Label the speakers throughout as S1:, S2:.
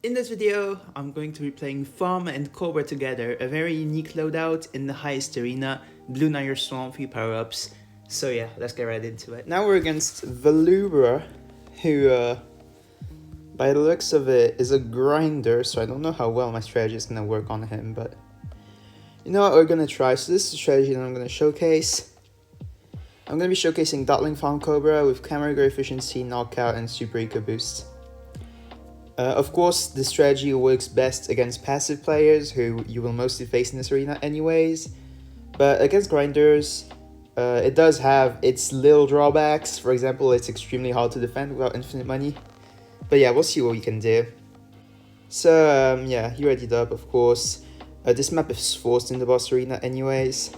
S1: In this video, I'm going to be playing Farm and Cobra together, a very unique loadout in the highest arena, Bloon TD Swamp power-ups. So yeah, let's get right into it. Now we're against Velubra, who, by the looks of it, is a grinder, so I don't know how well my strategy is going to work on him, but you know what, we're going to try. So this is the strategy that I'm going to showcase. I'm going to be showcasing Dotling Farm Cobra with camera growth efficiency, knockout, and super eco boost. Of course, this strategy works best against passive players who you will mostly face in this arena anyways, but against grinders, it does have its little drawbacks. For example, it's extremely hard to defend without infinite money, but yeah, we'll see what we can do. So yeah, he readied up, of course. This map is forced in the boss arena anyways,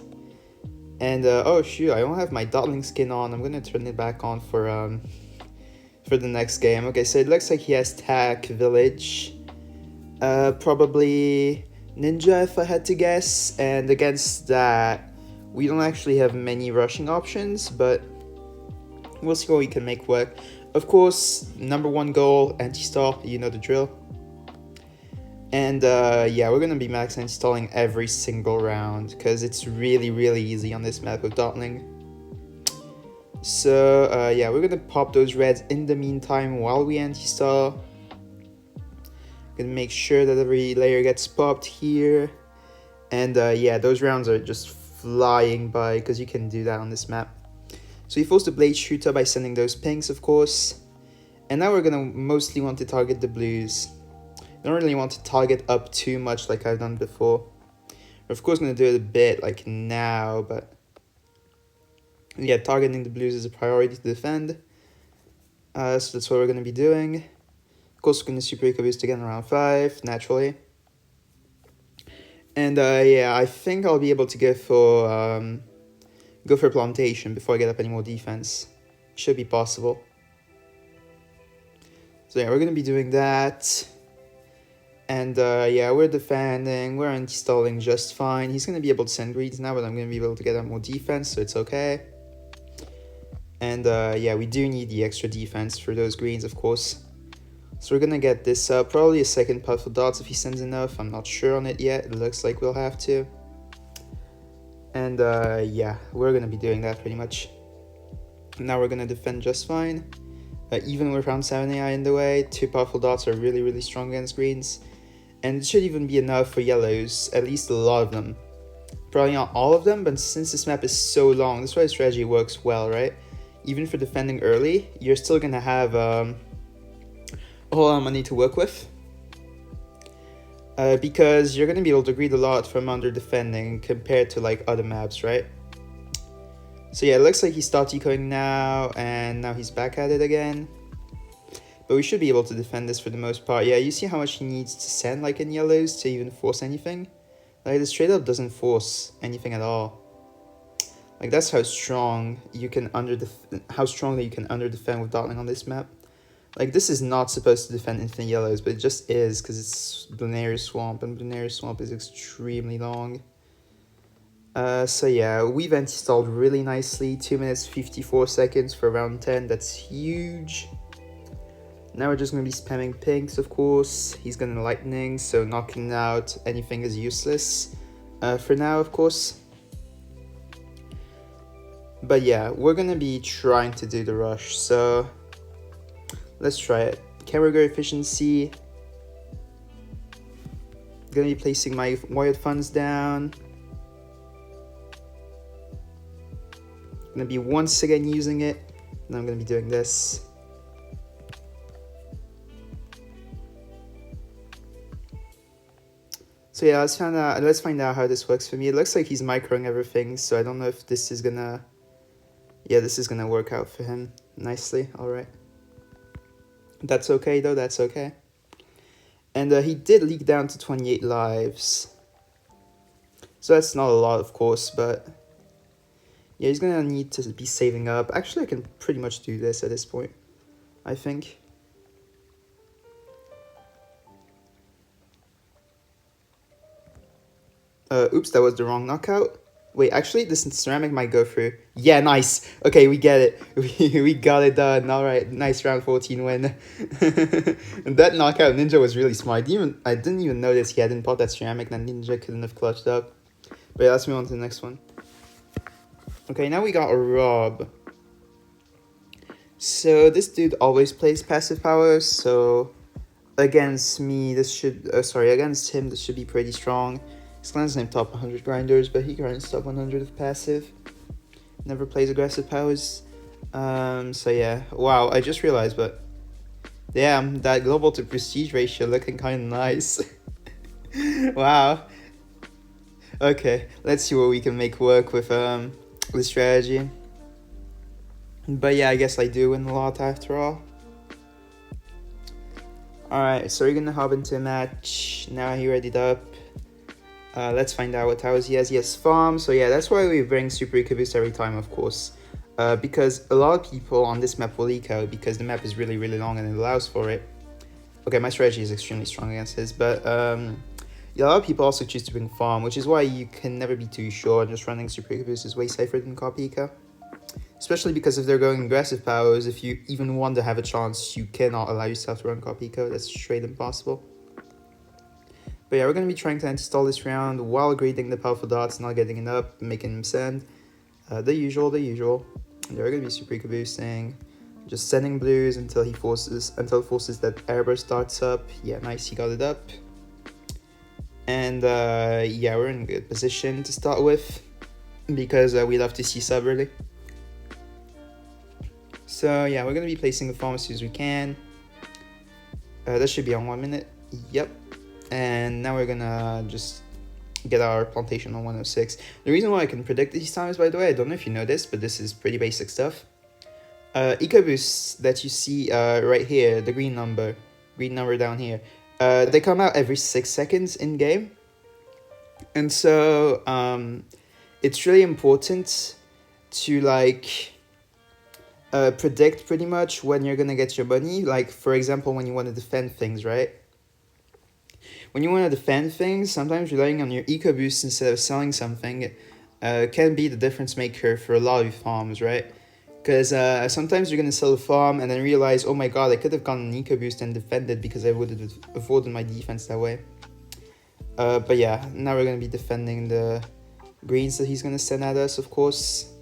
S1: and oh shoot, I don't have my Dotling skin on. I'm gonna turn it back on for the next game. Okay, so it looks like he has Tack, Village, probably Ninja if I had to guess, and against that, we don't actually have many rushing options, but we'll see what we can make work. Of course, #1 goal, anti-stall, you know the drill. And yeah, we're gonna be max installing every single round, because it's really easy on this map with Dotling. So yeah, we're gonna pop those reds in the meantime while we anti-stall. Gonna make sure that every layer gets popped here. And yeah, those rounds are just flying by because you can do that on this map. So we forced the blade shooter by sending those pings, of course. And now we're gonna mostly want to target the blues. Don't really want to target up too much like I've done before. We're of course gonna do it a bit like now, but yeah, targeting the blues is a priority to defend. So that's what we're going to be doing. Of course, we're going to super eco boost again around 5, naturally. And yeah, I think I'll be able to go for plantation before I get up any more defense. Should be possible. So yeah, we're going to be doing that. And yeah, we're defending, we're anti-stalling just fine. He's going to be able to send greeds now, but I'm going to be able to get up more defense, so it's okay. And yeah, we do need the extra defense for those greens, of course. So we're gonna get this up, probably a second puff of dots if he sends enough. I'm not sure on it yet. It looks like we'll have to. And yeah, we're gonna be doing that pretty much. Now we're gonna defend just fine. Even with round 7 AI in the way, 2 powerful dots are really strong against greens. And it should even be enough for yellows, at least a lot of them. Probably not all of them, but since this map is so long, that's why the strategy works well, right? Even for defending early, you're still going to have a whole lot of money to work with. Because you're going to be able to greed a lot from under defending compared to like other maps, right? So yeah, it looks like he starts ecoing now, and now he's back at it again. But we should be able to defend this for the most part. Yeah, you see how much he needs to send like in yellows to even force anything? Like this straight up doesn't force anything at all. Like that's how strong you can strongly you can under-defend with Dotling on this map. Like this is not supposed to defend infinite yellows, but it just is because it's Bloon Swamp, and Bloon Swamp is extremely long. So yeah, we've anti-stalled really nicely. 2 minutes 54 seconds for round 10. That's huge. Now we're just gonna be spamming pinks, of course. He's gonna lightning, so knocking out anything is useless. For now, of course. But yeah, we're gonna be trying to do the rush, so let's try it. Camera go efficiency. Gonna be placing my wired funds down. Gonna be once again using it, and I'm gonna be doing this. So yeah, let's find out how this works for me. It looks like he's microing everything, so I don't know if this is gonna... Yeah, this is gonna work out for him nicely, alright. That's okay though, that's okay. And he did leak down to 28 lives. So that's not a lot, of course, but... Yeah, he's gonna need to be saving up. Actually, I can pretty much do this at this point, I think. Oops, that was the wrong knockout. Wait, actually, this ceramic might go through. Yeah, nice. Okay, we get it. We got it done. All right, nice round 14 win. And that knockout ninja was really smart. I didn't even notice he hadn't bought that ceramic. That ninja couldn't have clutched up. But yeah, let's move on to the next one. Okay, now we got a Rob. So this dude always plays passive power. So against me, against him, this should be pretty strong. His clan's named top 100 grinders, but he grinds top 100 of passive. Never plays aggressive powers. So yeah, wow, I just realized, but damn, that global to prestige ratio looking kind of nice. Wow. Okay, let's see what we can make work with the strategy. But yeah, I guess I do win a lot after all. Alright, so we're gonna hop into a match. Now he readied up. Let's find out what towers he has. He has farm, so yeah, that's why we bring super eco boost every time, of course. Because a lot of people on this map will eco, because the map is really, really long and it allows for it. Okay, my strategy is extremely strong against his, but yeah, a lot of people also choose to bring farm, which is why you can never be too sure, and just running super eco boost is way safer than copy eco. Especially because if they're going aggressive powers, if you even want to have a chance, you cannot allow yourself to run copy eco. That's straight impossible. But yeah, we're going to be trying to install this round while greeting the powerful dots, not getting it up, making him send. The usual. Yeah, we're going to be super eco boosting. Just sending blues until it forces that airburst starts up. Yeah, nice, he got it up. And yeah, we're in a good position to start with, because we love to see sub early. So yeah, we're going to be placing the farm as soon as we can. That should be on 1 minute. Yep. And now we're gonna just get our plantation on 106. The reason why I can predict these times, by the way, I don't know if you know this, but this is pretty basic stuff. Eco boosts that you see right here, the green number down here, they come out every 6 seconds in game. And so it's really important to like predict pretty much when you're gonna get your money. Like, for example, when you want to defend things, right? When you want to defend things, sometimes relying on your eco boost instead of selling something can be the difference maker for a lot of farms, right? Because sometimes you're going to sell a farm and then realize, oh my god, I could have gotten an eco boost and defended because I would have avoided my defense that way. But yeah, now we're going to be defending the greens that he's going to send at us, of course.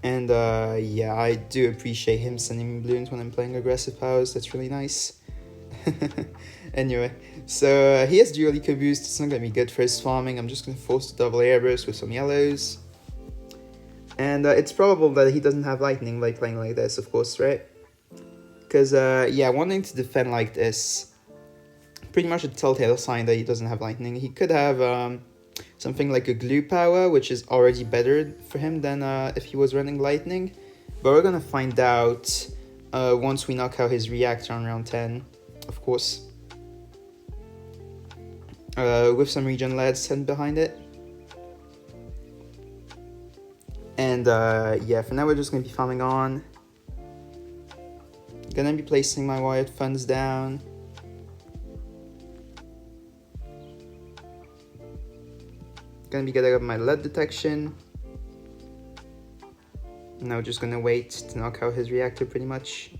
S1: And yeah, I do appreciate him sending me balloons when I'm playing aggressive powers. That's really nice. Anyway, so he has dual eco boost. It's not going to be good for his farming. I'm just going to force the double airburst with some yellows. And it's probable that he doesn't have lightning by playing like this, of course, right? Because, yeah, wanting to defend like this, pretty much a telltale sign that he doesn't have lightning. He could have something like a glue power, which is already better for him than if he was running lightning. But we're going to find out once we knock out his reactor on round 10, of course. With some regen LEDs sent behind it. And yeah, for now we're just going to be farming on. Gonna be placing my wired funds down. Gonna be getting up my LED detection. Now just gonna wait to knock out his reactor pretty much.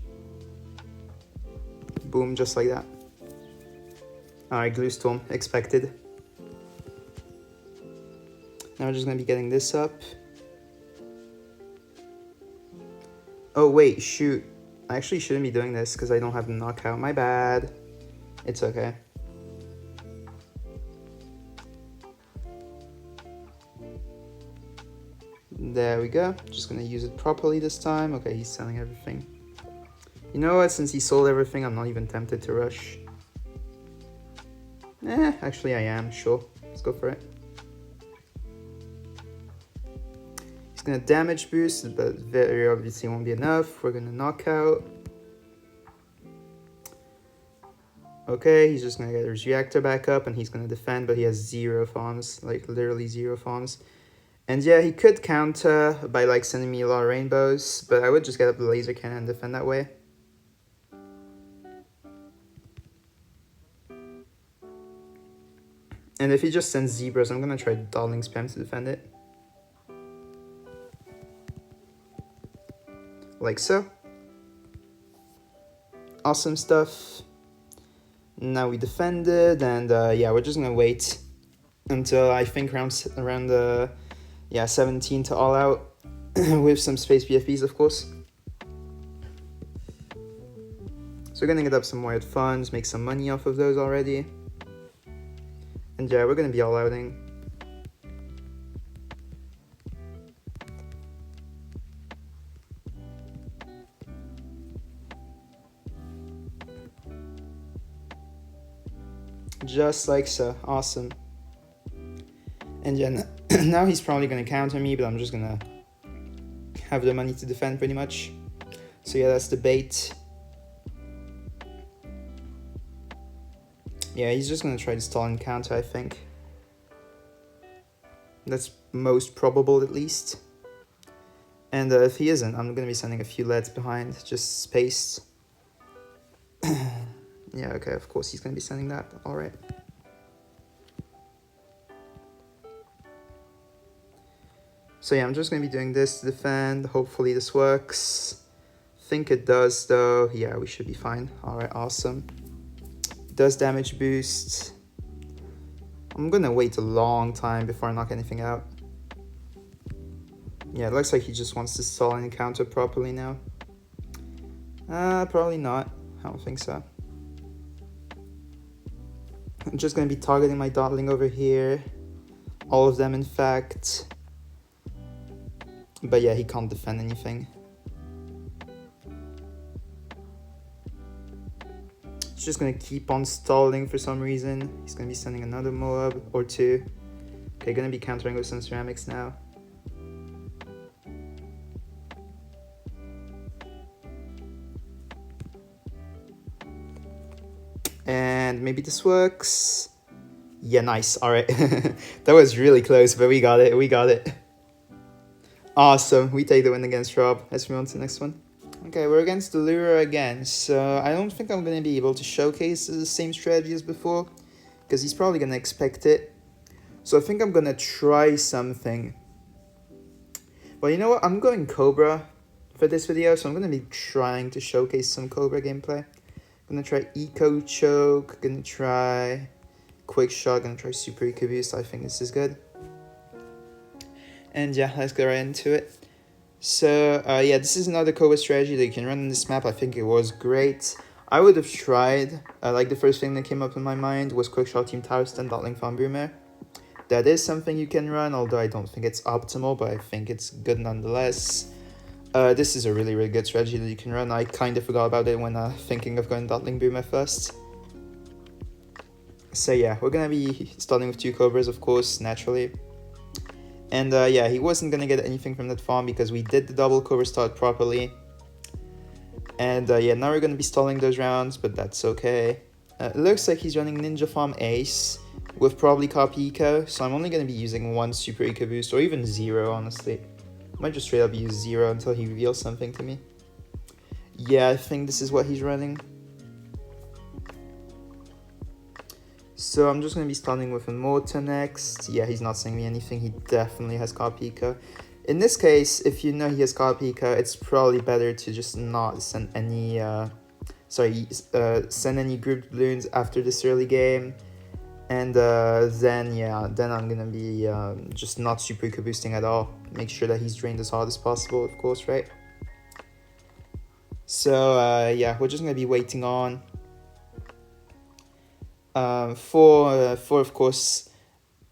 S1: Boom, just like that. Alright, glue storm, expected. Now we're just gonna be getting this up. Oh wait, shoot. I actually shouldn't be doing this because I don't have the knockout. My bad. It's okay. There we go. Just gonna use it properly this time. Okay, he's selling everything. You know what? Since he sold everything, I'm not even tempted to rush. Actually I am. Sure. Let's go for it. He's gonna damage boost, but very obviously won't be enough. We're gonna knock out. Okay, he's just gonna get his reactor back up and he's gonna defend, but he has 0 farms, like literally 0 farms. And yeah, he could counter by like sending me a lot of rainbows, but I would just get up the laser cannon and defend that way. And if he just sends zebras, I'm gonna try darling spam to defend it. Like so. Awesome stuff. Now we defended, and yeah, we're just gonna wait until I think around 17 to all out with some space PFPs, of course. So we're gonna get up some wired funds, make some money off of those already. And yeah, we're gonna be all outing. Just like so, awesome. And yeah, now he's probably gonna counter me, but I'm just gonna have the money to defend pretty much. So yeah, that's the bait. Yeah, he's just gonna try to stall and counter, I think. That's most probable, at least. And if he isn't, I'm gonna be sending a few leads behind, just spaced. Yeah, okay, of course he's gonna be sending that, alright. So yeah, I'm just gonna be doing this to defend. Hopefully this works. Think it does though. Yeah, we should be fine. Alright, awesome. Does damage boost. I'm gonna wait a long time before I knock anything out. Yeah, it looks like he just wants to stall and counter properly now. Probably not. I don't think so. I'm just gonna be targeting my dotling over here. All of them, in fact. But yeah, he can't defend anything. He's just gonna keep on stalling for some reason. He's gonna be sending another Moab or two. Okay, gonna be countering with some ceramics now. And maybe this works. Yeah, nice. All right. That was really close, but we got it. We got it. Awesome. We take the win against Rob. Let's move on to the next one. Okay, we're against the Lure again. So I don't think I'm going to be able to showcase the same strategy as before, because he's probably going to expect it. So I think I'm going to try something. Well, you know what? I'm going Cobra for this video, so I'm going to be trying to showcase some Cobra gameplay. Gonna try Eco Choke, gonna try Quick Shot, gonna try Super Eco Boost. I think this is good. And yeah, let's get right into it. So yeah, this is another Cobra strategy that you can run on this map. I think it was great. I would have tried, like the first thing that came up in my mind was Quick Shot Team Tower Stun Dotling Farm Boomer. That is something you can run, although I don't think it's optimal, but I think it's good nonetheless. This is a really, really good strategy that you can run. I kind of forgot about it when thinking of going Dotling Boomer first. So yeah, we're gonna be starting with two Cobras, of course, naturally. And yeah, he wasn't gonna get anything from that farm because we did the double Cobra start properly. And yeah, now we're gonna be stalling those rounds, but that's okay. It looks like he's running Ninja Farm Ace with probably Copy Eco, so I'm only gonna be using one Super Eco Boost, or even zero, honestly. Might just straight up use zero until he reveals something to me. Yeah, I think this is what he's running. So I'm just going to be starting with a Mortar next. Yeah, he's not saying me anything. He definitely has Copy Eco. In this case, if you know he has Copy Eco, it's probably better to just not send any send any grouped balloons after this early game. And then I'm gonna be just not Super Eco boosting at all. Make sure that he's drained as hard as possible, of course, right? So yeah, we're just gonna be waiting on for of course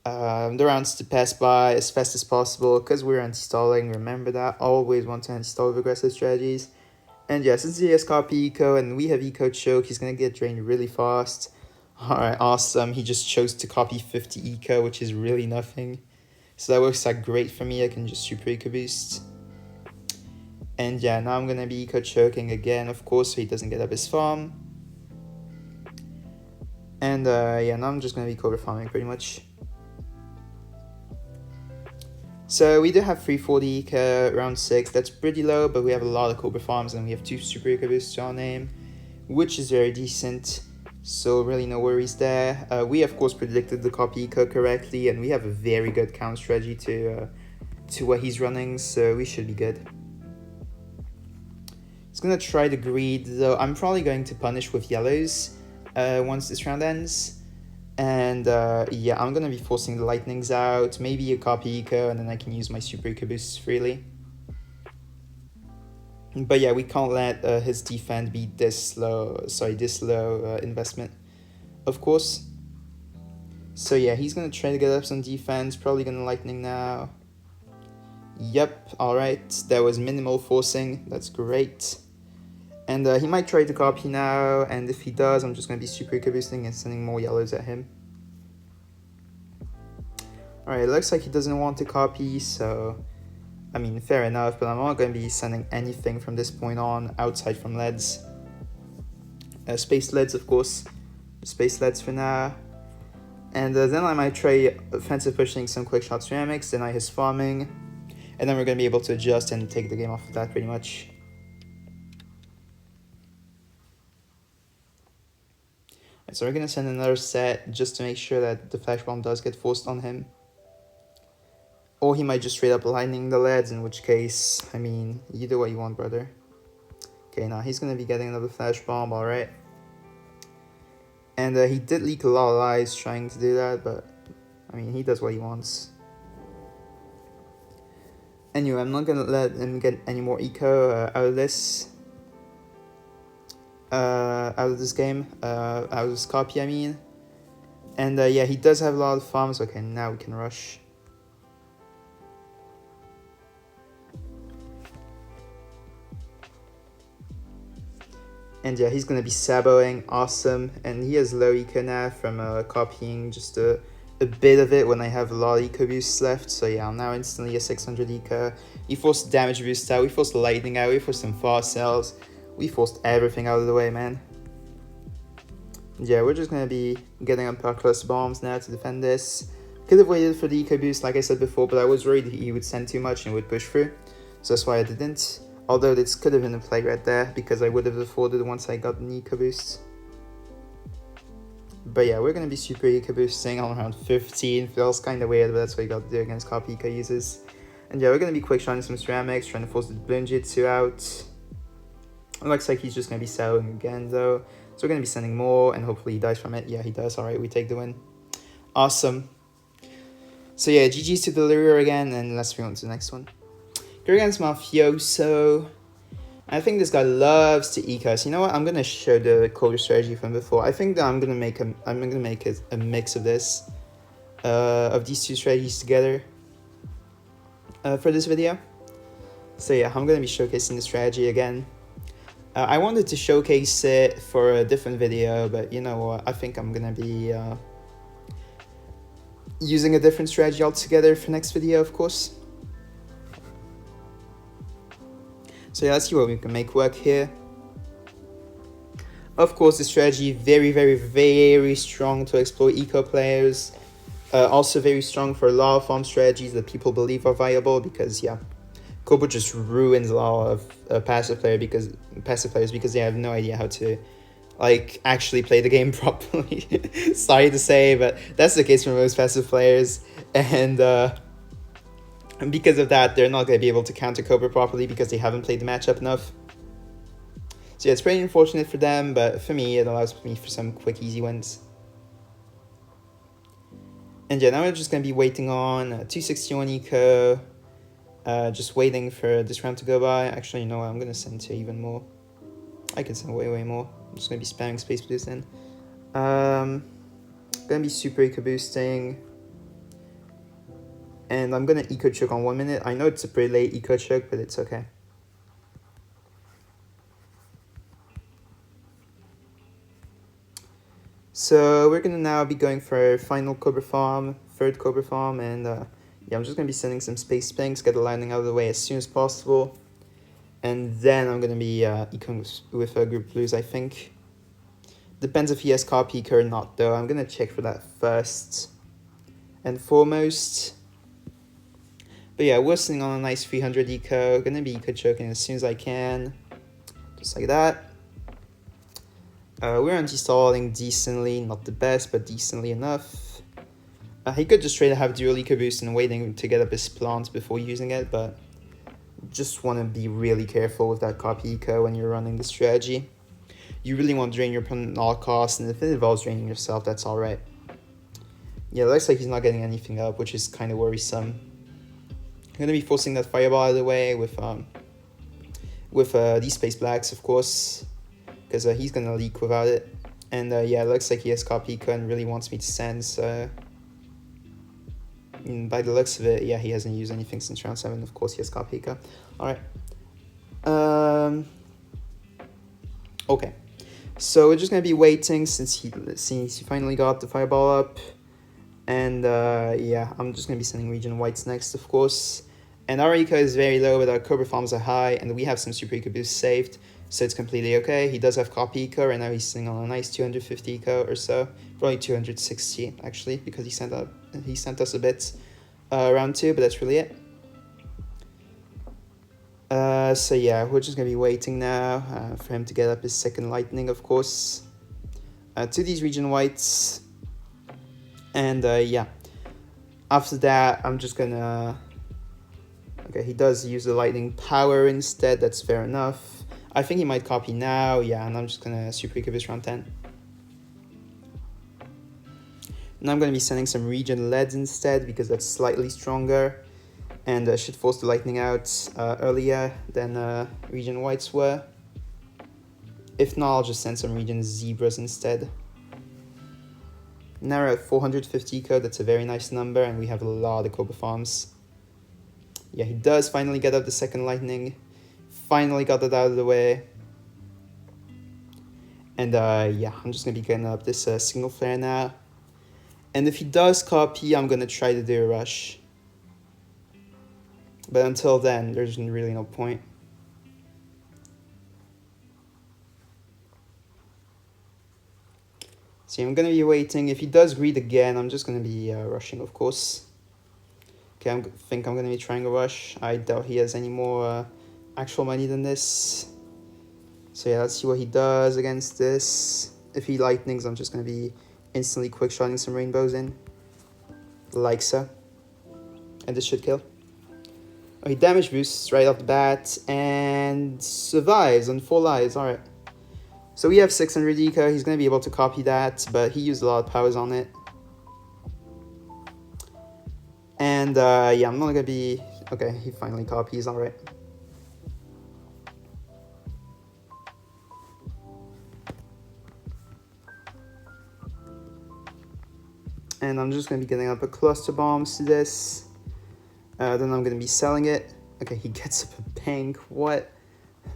S1: the rounds to pass by as fast as possible, because we're anti-stalling. Remember that, always want to anti-stall with aggressive strategies. And yeah, since he has Copy Eco and we have Eco Choke, he's gonna get drained really fast. Alright, awesome. He just chose to copy 50 Eco, which is really nothing. So that works out great for me. I can just Super Eco Boost. And yeah, now I'm gonna be Eco Choking again, of course, so he doesn't get up his farm. And yeah, now I'm just gonna be Cobra farming pretty much. So we do have 340 Eco, round 6. That's pretty low, but we have a lot of Cobra farms and we have 2 Super Eco Boosts to our name, which is very decent. so really no worries there. We of course predicted the copy eco correctly, and we have a very good counter strategy to what he's running, so we should be good. He's gonna try the greed, though I'm probably going to punish with yellows once this round ends. And yeah, I'm gonna be forcing the lightnings out, maybe a copy eco, and then I can use my super eco boosts freely. But yeah, we can't let his defense be this low, investment, of course. So yeah, he's gonna try to get up some defense, probably gonna lightning now. Yep, alright, that was minimal forcing, that's great. And he might try to copy now, and if he does, I'm just going to be super eco boosting and sending more yellows at him. Alright, it looks like he doesn't want to copy, so I mean, fair enough, but I'm not going to be sending anything from this point on outside from leads. Space leads, of course. Space leads for now. And then I might try offensive pushing some quick shot ceramics, deny his farming, and then we're going to be able to adjust and take the game off of that pretty much. So we're going to send another set just to make sure that the flash bomb does get forced on him. Or he might just straight up lightning the leads, in which case, I mean, you do what you want, brother. Okay, now he's going to be getting another flash bomb, alright. And he did leak a lot of lies trying to do that, but I mean, he does what he wants. Anyway, I'm not going to let him get any more eco out of this. Out of this game, out of this copy, I mean. And yeah, he does have a lot of farms. Okay, now we can rush. And yeah, he's gonna be saboing, awesome. And he has low eco now from copying just a bit of it when I have a lot of eco boosts left. So yeah, I'm now instantly a 600 eco. We forced damage boost out, we forced lightning out, we forced some fast cells. We forced everything out of the way, man. Yeah, we're just gonna be getting up our cluster bombs now to defend this. Could have waited for the eco boost, like I said before, but I was worried he would send too much and would push through. So that's why I didn't. Although this could have been a play right there, because I would have afforded once I got an eco boost. But yeah, we're gonna be super eco boosting on around 15. Feels kind of weird, but that's what you got to do against copy eco users. And yeah, we're gonna be quick shotting some ceramics, trying to force the Bloons Jitsu out. It looks like he's just going to be selling again, though. So we're going to be sending more, and hopefully he dies from it. Yeah, he does. All right, we take the win. Awesome. So yeah, GG's to the Lure again, and let's move on to the next one. Go against Mafioso. I think this guy loves to eco. So you know what? I'm going to show the color strategy from before. I think that I'm going to make a mix of this, of these two strategies together for this video. So yeah, I'm going to be showcasing the strategy again. I wanted to showcase it for a different video, but you know what, I think I'm gonna be using a different strategy altogether for next video, of course. So yeah, let's see what we can make work here. Of course, the strategy very, very, very strong to exploit eco players. Also very strong for a lot of farm strategies that people believe are viable, because yeah, Kupla just ruins a lot of passive players because they have no idea how to like actually play the game properly. Sorry to say, but that's the case for most passive players, and because of that, they're not going to be able to counter Kupla properly because they haven't played the matchup enough. So yeah, it's pretty unfortunate for them, but for me, it allows me for some quick, easy wins. And yeah, now we're just going to be waiting on 261 eco. Just waiting for this round to go by. Actually, you know what? I'm going to send to even more. I can send way, way more. I'm just going to be spamming space boost in. Going to be super eco boosting. And I'm going to eco choke on 1 minute. I know it's a pretty late eco choke, but it's okay. So we're going to now be going for final Cobra farm, third Cobra farm, and yeah, I'm just going to be sending some space spanks, get the lightning out of the way as soon as possible. And then I'm going to be ecoing with group blues, I think. Depends if he has copy eco or not, though. I'm going to check for that first and foremost. But yeah, we're sitting on a nice 300 eco. Going to be eco choking as soon as I can. Just like that. We're anti-stalling decently, not the best, but decently enough. He could just straight up have dual eco boost and waiting to get up his plant before using it, but just want to be really careful with that copy eco when you're running the strategy. You really want to drain your opponent at all costs, and if it involves draining yourself, that's alright. Yeah, it looks like he's not getting anything up, which is kind of worrisome. I'm going to be forcing that fireball out of the way with these space blacks, of course, because he's going to leak without it. And yeah, it looks like he has copy eco and really wants me to send, so... by the looks of it, yeah, he hasn't used anything since round 7. Of course, he has copy eco. Alright. Okay. So we're just going to be waiting since he finally got the fireball up. And yeah, I'm just going to be sending region whites next, of course. And our eco is very low, but our Cobra farms are high, and we have some super eco boosts saved, so it's completely okay. He does have copy eco, right now he's sitting on a nice 250 eco or so, probably 260 actually, because he sent us a bit round 2, but that's really it. So yeah, we're just gonna be waiting now for him to get up his second lightning, of course, to these region whites, and yeah, after that I'm just gonna... Okay, he does use the lightning power instead, that's fair enough. I think he might copy now, yeah, and I'm just gonna super eco this round 10. Now I'm gonna be sending some region leads instead, because that's slightly stronger, and should force the lightning out earlier than region whites were. If not, I'll just send some region zebras instead. Now we're at 450 eco, that's a very nice number, and we have a lot of Cobra farms. Yeah, he does finally get up the second lightning. Finally got it out of the way. And yeah, I'm just going to be getting up this signal flare now. And if he does copy, I'm going to try to do a rush. But until then, there's really no point. See, I'm going to be waiting. If he does greed again, I'm just going to be rushing, of course. Okay, I think I'm going to be trying a rush. I doubt he has any more actual money than this. So yeah, let's see what he does against this. If he lightnings, I'm just going to be instantly quick-shotting some rainbows in. Like so. And this should kill. Oh, he damage boosts right off the bat and survives on 4 lives. Alright. So we have 600 eco. He's going to be able to copy that, but he used a lot of powers on it. And yeah, I'm not going to be... Okay, he finally copies, alright. And I'm just going to be getting up a cluster bombs to this. Then I'm going to be selling it. Okay, he gets up a bank. What?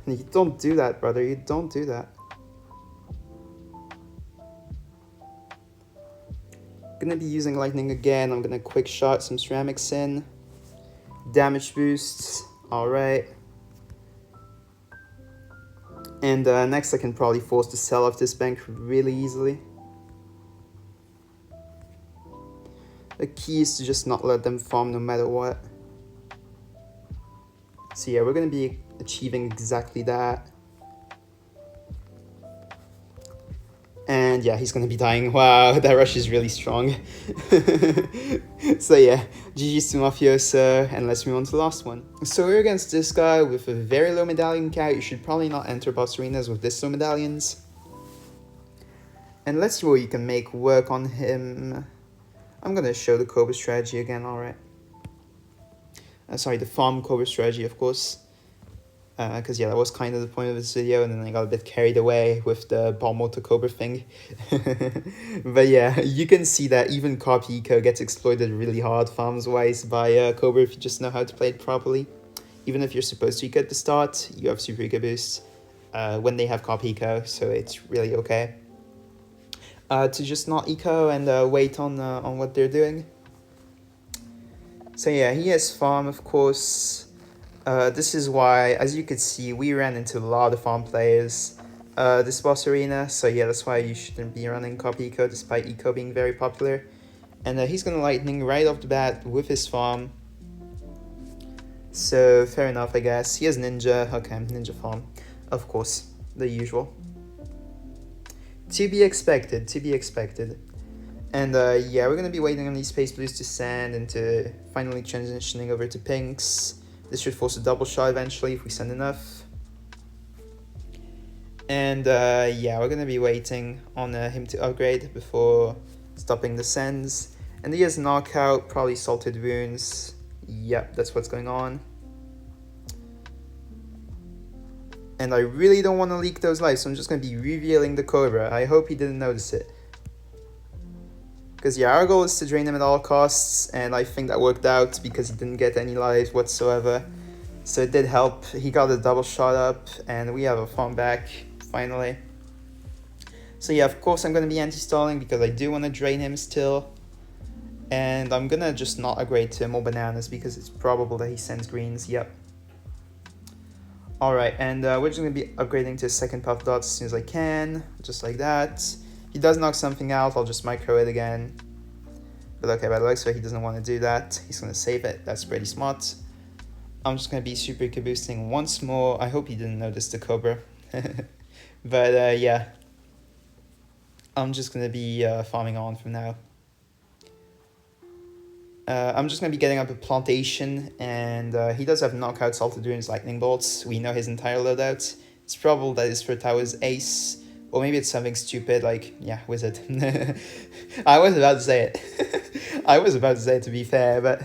S1: You don't do that, brother. You don't do that. Gonna be using lightning again. I'm gonna quick shot some ceramics in. Damage boosts. Alright. And next I can probably force to sell off this bank really easily. The key is to just not let them farm no matter what. So yeah, we're gonna be achieving exactly that. And yeah, he's gonna be dying. Wow, that rush is really strong. So yeah, GG's to Mafioso, and let's move on to the last one. So we're against this guy with a very low medallion count. You should probably not enter boss arenas with this low medallions. And let's see what you can make work on him. I'm gonna show the Cobra strategy again, alright. Sorry, the farm Cobra strategy, of course. Because yeah, that was kind of the point of this video, and then I got a bit carried away with the bomb auto Cobra thing. But yeah, you can see that even copy eco gets exploited really hard farms wise by Cobra if you just know how to play it properly. Even if you're supposed to eco at the start, you have super eco boost when they have copy eco, so it's really okay to just not eco and wait on what they're doing. So yeah, he has farm, of course. This is why, as you could see, we ran into a lot of farm players this boss arena. So yeah, that's why you shouldn't be running copy eco despite eco being very popular. And he's gonna lightning right off the bat with his farm. So fair enough, I guess. He has ninja. Okay, ninja farm, of course, the usual. To be expected, to be expected. And yeah, we're gonna be waiting on these space blues to send and to finally transitioning over to pinks. This should force a double shot eventually if we send enough. And yeah, we're gonna be waiting on him to upgrade before stopping the sends. And he has knockout, probably salted wounds. Yep, that's what's going on. And I really don't want to leak those lives, so I'm just going to be revealing the Cobra. I hope he didn't notice it. Because yeah, our goal is to drain him at all costs, and I think that worked out because he didn't get any lives whatsoever. So it did help. He got a double shot up, and we have a farm back, finally. So yeah, of course I'm going to be anti-stalling because I do want to drain him still. And I'm going to just not upgrade to more bananas because it's probable that he sends greens, yep. Alright, and we're just going to be upgrading to a second puff dot as soon as I can, just like that. If he does knock something out, I'll just micro it again. But okay, by the looks of it, he doesn't want to do that. He's going to save it. That's pretty smart. I'm just going to be super caboosting once more. I hope he didn't notice the Cobra. But yeah, I'm just going to be farming on from now. I'm just going to be getting up a plantation, and he does have knockout salted runes lightning bolts. We know his entire loadout. It's probable that his first tower is ace, or maybe it's something stupid like, yeah, wizard. I was about to say it. I was about to say it, to be fair, but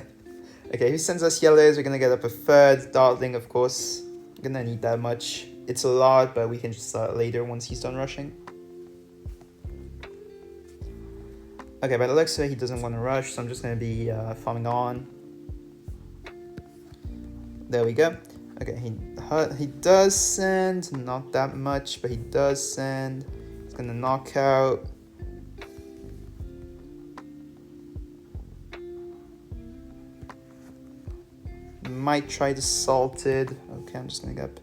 S1: okay, who sends us yellows? We're going to get up a third dartling, of course. We're going to need that much. It's a lot, but we can just start later once he's done rushing. Okay, by the looks of it, he doesn't want to rush, so I'm just going to be farming on. There we go. Okay, he does send, not that much, but he does send. He's going to knock out. Might try the salted. Okay, I'm just going to get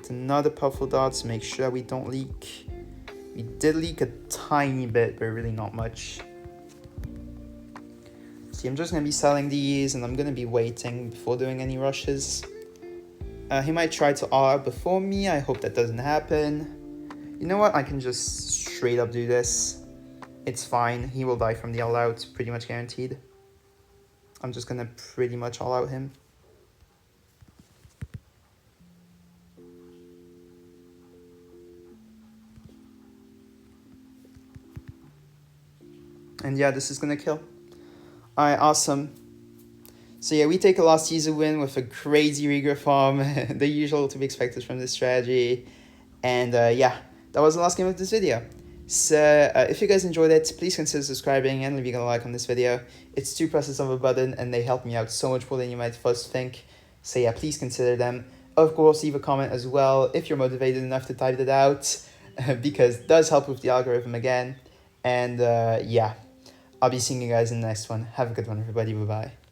S1: another puffle dot to make sure we don't leak. We did leak a tiny bit, but really not much. I'm just going to be selling these, and I'm going to be waiting before doing any rushes. He might try to all out before me. I hope that doesn't happen. You know what? I can just straight up do this. It's fine. He will die from the all out, pretty much guaranteed. I'm just going to pretty much all out him. And yeah, this is going to kill. Alright, awesome. So yeah, we take a last season win with a crazy regrowth farm, the usual to be expected from this strategy. And yeah, that was the last game of this video. So if you guys enjoyed it, please consider subscribing and leaving a like on this video. It's 2 presses of a button, and they help me out so much more than you might first think. So yeah, please consider them. Of course, leave a comment as well if you're motivated enough to type it out, because it does help with the algorithm again. And yeah. I'll be seeing you guys in the next one. Have a good one, everybody. Bye-bye.